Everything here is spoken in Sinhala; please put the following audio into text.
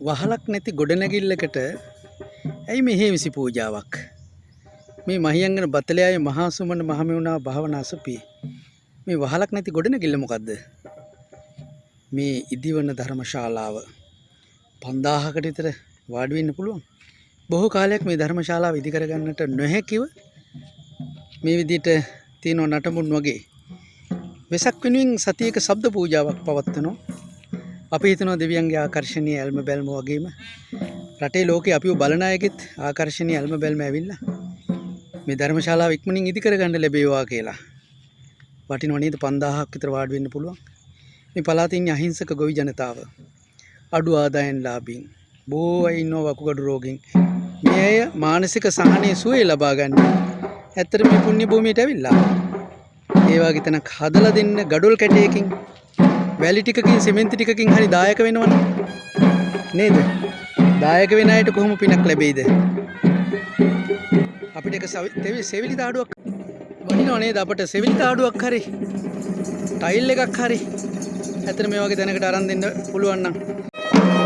වහලක් නැති ගොඩනැගිල්ලකට ඇයි මෙහි විසි පූජාවක් මේ මහියංගන බතලයාවේ මහා සුමන මහමෙවුනා භාවනා අසපි මේ වහලක් නැති ගොඩනැගිල්ල මොකද්ද මේ ඉදිවන ධර්මශාලාව 5000කට විතර වාඩි වෙන්න පුළුවන් බොහෝ කාලයක් මේ ධර්මශාලාව ඉදි කරගන්නට නොහැකිව මේ විදිහට තියෙන නටමුන් වගේ වෙසක් වෙනුවෙන් සතියක ශබ්ද පූජාවක් පවත්වනවා අපි හිතනවා දෙවියන්ගේ ආකර්ෂණීය ඇල්ම බැල්ම වගේම රටේ ලෝකේ අපිව බලන අයගෙත් ආකර්ෂණීය ඇල්ම බැල්ම ඇවිල්ලා මේ ධර්මශාලාව ඉක්මනින් ඉදි කරගන්න ලැබේවා කියලා වටිනව නේද 5000ක් විතර වාඩි වෙන්න පුළුවන් මේ පළාතේ ඉන්න අහිංසක ගොවි ජනතාව අඩු ආදායම් ලාභින් බොහෝ අය ඉන්නවා වකුගඩු රෝගීන් මේ අය මානසික සහනයේ සුවය ලබා ගන්න ඇත්තට මේ පුණ්‍ය භූමියට ඇවිල්ලා ඒ වගේ තැනක් හදලා දෙන්න ගඩොල් කැටයකින් වැලි ටිකකින් සිමෙන්ති ටිකකින් හරි දායක වෙනවනේ නේද දායක වෙන අයට කොහොම පිනක් ලැබෙයිද අපිට එක සෙවිලි දාඩුවක් වටිනව නේද අපිට සෙවිලි දාඩුවක් හරි ටයිල් එකක් හරි ඇත්තට මේ වගේ දැනකට අරන් දෙන්න පුළුවන් නම්